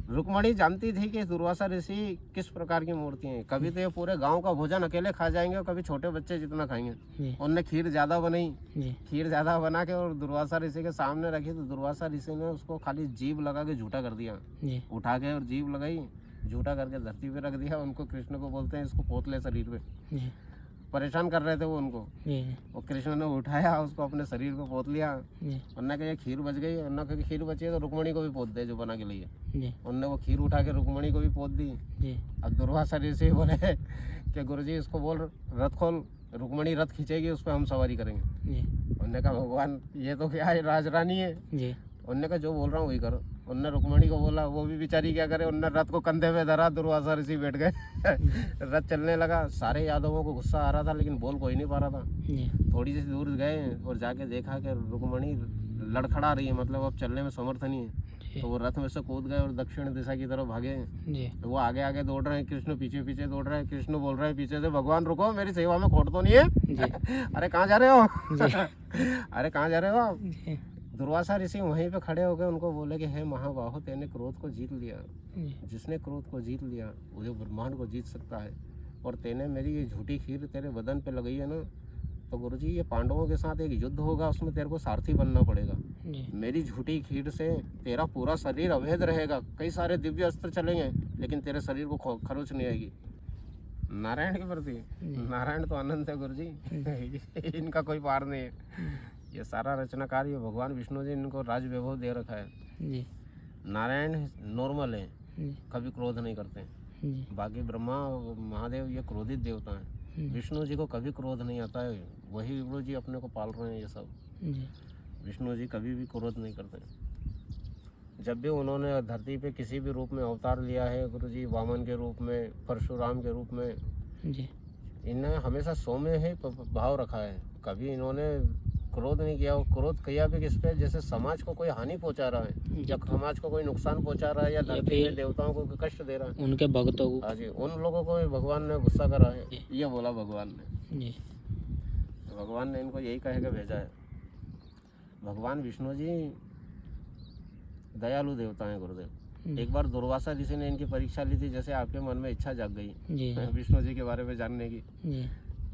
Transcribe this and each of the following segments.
रुक्मणी जानती थी कि दुर्वासा ऋषि किस प्रकार की मूर्ति है। कभी तो ये पूरे गांव का भोजन अकेले खा जाएंगे और कभी छोटे बच्चे जितना खाएंगे। उनने खीर ज़्यादा बनाई, खीर ज़्यादा बना के और दुर्वासा ऋषि के सामने रखी, तो दुर्वासा ऋषि ने उसको खाली जीभ लगा के झूठा कर दिया। उठा के और जीभ लगाई, झूठा करके धरती पे रख दिया। उनको कृष्ण को बोलते हैं इसको पोत ले शरीर पे। परेशान कर रहे थे वो उनको, और कृष्ण ने उठाया उसको अपने शरीर पे पोत लिया। उन्होंने कहा ये खीर बच गई, उन्होंने कहा खीर बची है तो रुक्मणी को भी पोत दे जो बना के लिए। उनने वो खीर उठा के रुक्मणी को भी पोत दी। अब दुर्वासा ऋषि बोले कि गुरुजी इसको बोल रथ खोल, रुक्मणी रथ खींचेगी, उस पर हम सवारी करेंगे। उन्होंने कहा भगवान ये तो क्या है, राजरानी है। उन्होंने कहा जो बोल रहा हूँ वही करो। उनने रुक्मणी को बोला, वो भी बेचारी क्या करे, उनने रथ को कंधे पे धरा, दुर्वासा ऋषि बैठ गए। रथ चलने लगा। सारे यादवों को गुस्सा आ रहा था लेकिन बोल कोई नहीं पा रहा था। थोड़ी सी दूर गए और जाके देखा कि रुक्मणी लड़खड़ा रही है, मतलब अब चलने में समर्थ नहीं है। तो वो रथ में से कूद गए और दक्षिण दिशा की तरफ भागे। तो वो आगे आगे दौड़ रहे हैं, कृष्ण पीछे पीछे दौड़ रहे हैं। कृष्ण बोल रहे हैं पीछे से, भगवान रुको मेरी सेवा में खोट तो नहीं है। अरे कहाँ जा रहे हो? अरे कहाँ जा रहे हो आप? दुर्वासा ऋषि वहीं पे खड़े हो गए, उनको बोले कि हे महाबाहो तेने क्रोध को जीत लिया। जिसने क्रोध को जीत लिया वो जो ब्रह्मांड को जीत सकता है। और तेने मेरी ये झूठी खीर तेरे बदन पे लगाई है ना, तो गुरुजी ये पांडवों के साथ एक युद्ध होगा, उसमें तेरे को सारथी बनना पड़ेगा। मेरी झूठी खीर से तेरा पूरा शरीर अवैध रहेगा, कई सारे दिव्य अस्त्र चलेंगे लेकिन तेरे शरीर को खरोच नहीं आएगी। नारायण के प्रति, नारायण तो अनंत है गुरुजी, इनका कोई पार नहीं है। ये सारा रचना कार्य भगवान विष्णु जी इनको राज वैभव दे रखा है। नारायण नॉर्मल है, कभी क्रोध नहीं करते। बाकी ब्रह्मा महादेव ये क्रोधित देवता हैं। विष्णु जी को कभी क्रोध नहीं आता है, वही विष्णु जी अपने को पाल रहे हैं। ये सब विष्णु जी कभी भी क्रोध नहीं करते। जब भी उन्होंने धरती पे किसी भी रूप में अवतार लिया है गुरु जी, वामन के रूप में, परशुराम के रूप में, इन्हें हमेशा सौम्य ही भाव रखा है। कभी इन्होंने क्रोध नहीं किया। क्रोध किया भी किस पे, जैसे समाज को कोई हानि पहुंचा रहा है या समाज को कोई नुकसान पहुंचा रहा है या धरती में देवताओं को कष्ट दे रहा है, उनके भक्तों को, हाँ जी, उन लोगों को भगवान ने गुस्सा करा है। ये बोला भगवान ने। भगवान ने इनको यही कह के भेजा है। भगवान विष्णु जी दयालु देवता है गुरुदेव। एक बार दुर्वासा ऋषि ने इनकी परीक्षा ली थी, जैसे आपके मन में इच्छा जाग गई विष्णु जी के बारे में जानने की।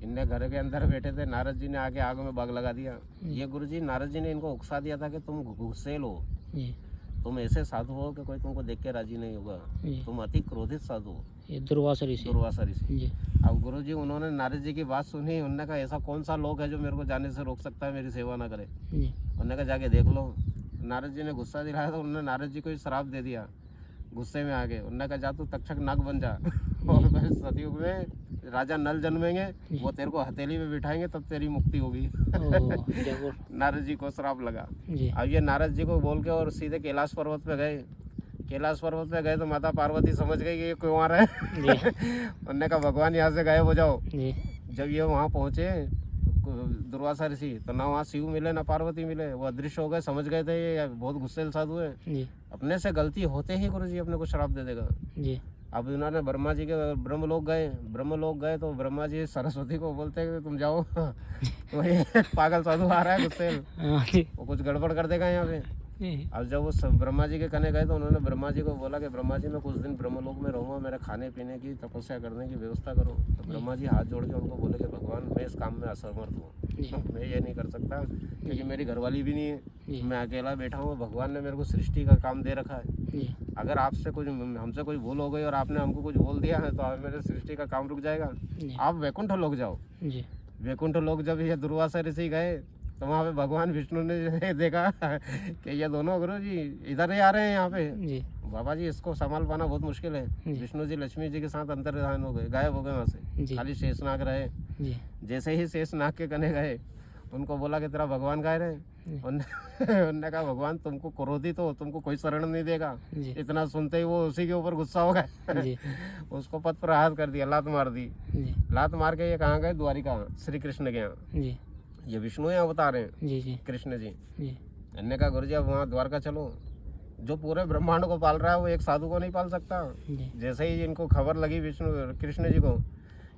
इनने घर के अंदर बैठे थे, नारद जी ने आके आग में बाग लगा दिया। ये गुरुजी नारद जी ने इनको उकसा दिया था कि तुम गुस्सेल हो, तुम ऐसे साधु हो कि कोई तुमको देख के राजी नहीं होगा, तुम अति क्रोधित साधु हो। ये दुर्वासा ऋषि। अब गुरुजी उन्होंने नारद जी की बात सुनी। उन्होंने कहा ऐसा कौन सा लोग है जो मेरे को जाने से रोक सकता है, मेरी सेवा ना करे। उन्होंने कहा जाके देख लो। नारद जी ने गुस्सा दिलाया तो उन्होंने नारद जी को श्राप दे दिया गुस्से में आके। उन्होंने कहा जा तू तक्षक नाग बन जा, और फिर सतयुग में राजा नल जन्मेंगे, वो तेरे को हथेली में बिठाएंगे, तब तेरी मुक्ति होगी। नारद जी को श्राप लगा। अब ये नारद जी को बोल के और सीधे कैलाश पर्वत पे गए। कैलाश पर्वत पे गए तो माता पार्वती समझ गई कि ये क्यों आ रहा है। उन्होंने कहा भगवान यहाँ से गायब हो जाओ। जब ये वहाँ पहुँचे दुर्वासा ऋषि, तो ना वहाँ शिव मिले ना पार्वती मिले, वो अदृश्य हो गए। समझ गए थे ये बहुत गुस्सेल साधु है, अपने से गलती होते ही गुरु जी अपने को श्राप दे देगा। अब उन्होंने ब्रह्मा जी के ब्रह्मलोक गए तो ब्रह्मा जी सरस्वती को बोलते हैं कि तुम जाओ, वही पागल साधु आ रहा है गुस्सेल, वो कुछ गड़बड़ कर देगा यहाँ पे। अब जब वो ब्रह्मा जी के कहने गए तो उन्होंने ब्रह्मा जी को बोला कि ब्रह्मा जी मैं कुछ दिन ब्रह्मलोक में रहूँगा, मेरे खाने पीने की तपस्या करने की व्यवस्था करो। तो ब्रह्मा जी हाथ जोड़ के उनको बोले कि भगवान मैं इस काम में असमर्थ हूँ, मैं ये नहीं कर सकता क्योंकि मेरी घरवाली भी नहीं है, मैं अकेला बैठा हूँ। भगवान ने मेरे को सृष्टि का काम दे रखा है, अगर आपसे कुछ हमसे कोई भूल हो गई और आपने हमको कुछ बोल दिया है तो मेरे सृष्टि का काम रुक जाएगा। आप वैकुंठ लोक जाओ। वैकुंठ लोक जब ये दुर्वासा ऋषि गए तो वहाँ पे भगवान विष्णु ने देखा कि ये दोनों गुरु जी इधर ही आ रहे हैं यहाँ पे। बाबा जी इसको संभाल पाना बहुत मुश्किल है। विष्णु जी लक्ष्मी जी के साथ अंतर्धान हो गए, गायब हो गए वहाँ से, खाली शेषनाग रहे। जैसे ही शेषनाग के कने गए उनको बोला कि तेरा भगवान गाय रहे। उन्होंने कहा भगवान तुमको क्रोधित हो, तुमको कोई शरण नहीं देगा। इतना सुनते ही वो उसी के ऊपर गुस्सा हो गए। उसको पद पर हाथ कर दिया, लात मार दी। लात मार के ये कहाँ गए? द्वारिका, श्री कृष्ण के यहाँ। ये विष्णु यहाँ बता रहे हैं कृष्ण जी। इन्होंने कहा गुरु जी अब वहाँ द्वारका चलो। जो पूरे ब्रह्मांड को पाल रहा है वो एक साधु को नहीं पाल सकता। जैसे ही इनको खबर लगी विष्णु कृष्ण जी को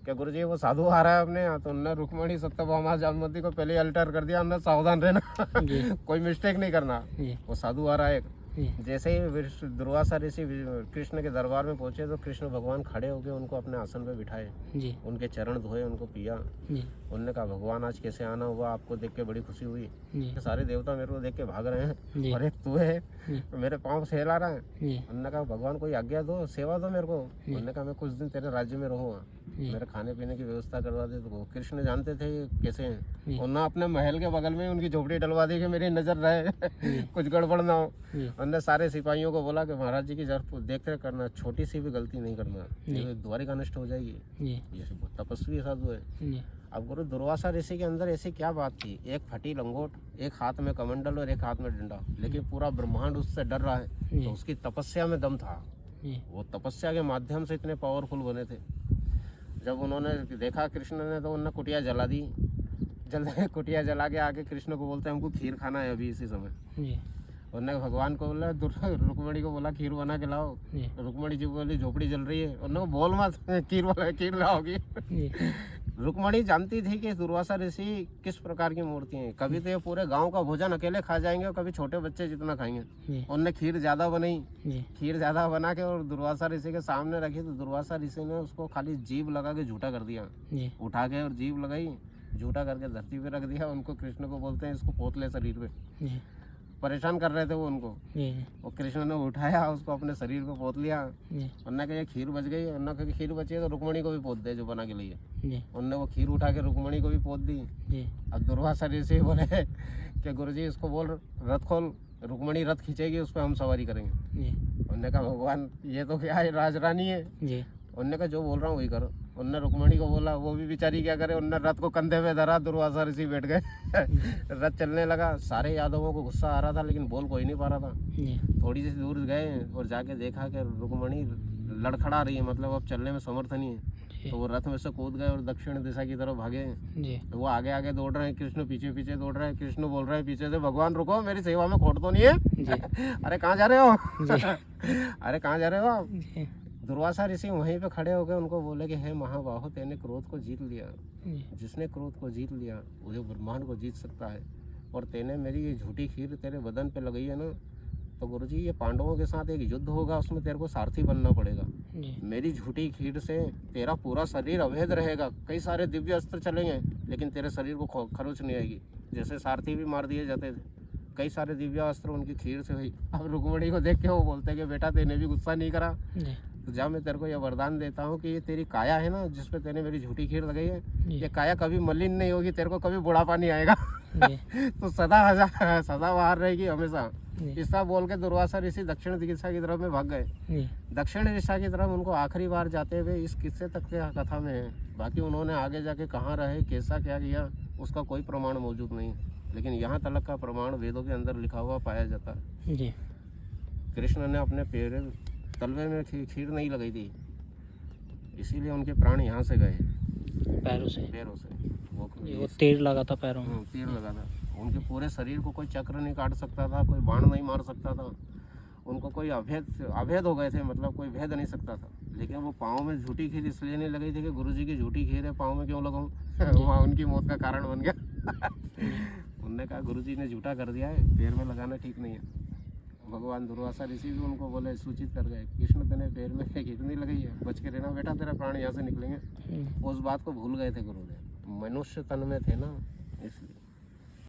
क्या गुरु जी वो साधु आ रहा है अपने यहाँ, तो उन्होंने रुक्मणी सत्यभामा जामवंती को पहले अल्टर कर दिया, उन्होंने सावधान रहना, कोई मिस्टेक नहीं करना, वो साधु आ रहा है। जैसे ही दुर्वासा ऋषि कृष्ण के दरबार में पहुंचे तो कृष्ण भगवान खड़े होकर उनको अपने आसन पे बिठाए, उनके चरण धोए, उनको पिया। उन्होंने कहा भगवान आज कैसे आना हुआ, आपको देख के बड़ी खुशी हुई। सारे देवता मेरे को देख के भाग रहे हैं और एक तू है मेरे पाँव सहला रहा है। उन्होंने कहा भगवान कोई आज्ञा दो, सेवा दो मेरे को। उन्होंने कहा मैं कुछ दिन तेरे राज्य में रहूँगा, मेरे खाने पीने की व्यवस्था करवा दे। तो कृष्ण जानते थे कैसे हैं, उन्होंने अपने महल के बगल में उनकी झोपड़ी डलवा दी कि मेरी नजर रहे कुछ गड़बड़ ना हो। उन्होंने सारे सिपाहियों को बोला कि महाराज जी की देख रेख करना, छोटी सी भी गलती नहीं करना, द्वारिका नष्ट हो जाएगी। ये तपस्वी साधु है। अब गुरु दुर्वासा ऋषि के अंदर ऐसी क्या बात थी, एक फटी लंगोट, एक हाथ में कमंडल और एक हाथ में डंडा, लेकिन पूरा ब्रह्मांड उससे डर रहा है। तो उसकी तपस्या में दम था, वो तपस्या के माध्यम से इतने पावरफुल बने थे। जब उन्होंने देखा कृष्ण ने तो उन्होंने कुटिया जला दी। जल्दी कुटिया जला के आके कृष्ण को बोलते हैं हमको खीर खाना है अभी इसी समय। उन्होंने भगवान को बोला, रुक्मणी को बोला खीर बना के लाओ। रुक्मणी जी बोली झोपड़ी जल रही है। उन्होंने बोल मत, खीर लाओगी। रुक्मणी जानती थी कि दुर्वासा ऋषि किस प्रकार की मूर्ति हैं। कभी तो ये पूरे गांव का भोजन अकेले खा जाएंगे और कभी छोटे बच्चे जितना खाएंगे। उनने खीर ज्यादा बनाई, खीर ज्यादा बना के और दुर्वासा ऋषि के सामने रखी। तो दुर्वासा ऋषि ने उसको खाली जीभ लगा के झूठा कर दिया, उठा के और जीभ लगाई, झूठा करके धरती पे रख दिया। उनको कृष्ण को बोलते हैं इसको पोत ले शरीर पे, परेशान कर रहे थे वो उनको। और कृष्ण ने उठाया, उसको अपने शरीर पे पोत लिया। उन्होंने कहा खीर बच गई, उन्होंने कहा खीर बची है तो रुक्मणी को भी पोत दे जो बना के लिए। उन्होंने वो खीर उठा के रुक्मणी को भी पोत दी। अब दुर्वासा ऋषि बोले कि गुरुजी इसको बोल रथ खोल, रुक्मणी रथ खींचेगी, उस पर हम सवारी करेंगे। उन्होंने कहा भगवान ये तो क्या है, राजरानी है। उन्होंने कहा जो बोल रहा हूँ वही करो। उन्होंने रुक्मणी को बोला, वो भी बेचारी क्या करे, उन्होंने रथ को कंधे पे धरा, दुर्वासा ऋषि बैठ गए। रथ चलने लगा। सारे यादवों को गुस्सा आ रहा था लेकिन बोल कोई नहीं पा रहा था। थोड़ी सी दूर गए और जाके देखा कि रुक्मणी लड़खड़ा रही है, मतलब अब चलने में समर्थ नहीं है। तो वो रथ में से कूद गए और दक्षिण दिशा की तरफ भागे। तो वो आगे आगे दौड़ रहे हैं, कृष्ण पीछे पीछे दौड़ रहे हैं। कृष्ण बोल रहे हैं पीछे से भगवान रुको, मेरी सेवा में खोट तो नहीं है। अरे कहाँ जा रहे हो? अरे कहाँ जा रहे हो आप? दुर्वासा ऋषि वहीं पे खड़े हो गए, उनको बोले कि हे महाबाहो तेने क्रोध को जीत लिया। जिसने क्रोध को जीत लिया वो जो ब्रह्मांड को जीत सकता है। और तेने मेरी ये झूठी खीर तेरे बदन पे लगाई है ना, तो गुरुजी ये पांडवों के साथ एक युद्ध होगा, उसमें तेरे को सारथी बनना पड़ेगा। मेरी झूठी खीर से तेरा पूरा शरीर अवैध रहेगा, कई सारे दिव्य अस्त्र चलेंगे लेकिन तेरे शरीर को खरोच नहीं आएगी। जैसे सारथी भी मार दिए जाते थे, कई सारे दिव्य अस्त्र उनकी खीर से हुई। अब रुक्मणी को देख के वो बोलते कि बेटा तेने भी गुस्सा नहीं करा, तो जा मैं तेरे को यह वरदान देता हूँ कि ये तेरी काया है ना जिसपे तेने मेरी झूठी खीर लगाई है, ये काया कभी मलिन नहीं होगी, तेरे को कभी बुढ़ापा नहीं आएगा। तो सदा बाहर रहेगी हमेशा। ऐसा बोल के दुर्वासा ऋषि दक्षिण दिशा की तरफ में भाग गए। दक्षिण दिशा की तरफ उनको आखिरी बार जाते हुए इस किस्से तक के कथा में है। बाकी उन्होंने आगे जाके कहाँ रहे, कैसा क्या किया, उसका कोई प्रमाण मौजूद नहीं, लेकिन यहाँ तलक का प्रमाण वेदों के अंदर लिखा हुआ पाया जाता है। कृष्ण ने अपने पैर तलवे में खीर नहीं लगाई थी, इसीलिए उनके प्राण यहाँ से गए, पैरों से। वो तीर लगा था पैरों में, तीर लगा था। उनके पूरे शरीर को कोई चक्र नहीं काट सकता था, कोई बाण नहीं मार सकता था, उनको कोई अभेद हो गए थे, मतलब कोई भेद नहीं सकता था। लेकिन वो पाँव में झूठी खीर इसलिए नहीं लगी थी कि गुरुजी की झूठी खीर है, पाँव में क्यों लगाऊं। वहाँ उनकी मौत का कारण बन गया। उनने कहा गुरुजी ने झूठा कर दिया है, पैर में लगाना ठीक नहीं है। भगवान दुर्वासा ऋषि भी उनको बोले, सूचित कर गए, कृष्ण तेने पैर में खीर नहीं लगाई है, बच के रहना बेटा, तेरा प्राण यहाँ से निकलेंगे। उस बात को भूल गए थे गुरुदेव, मनुष्य तन में थे ना, इसलिए।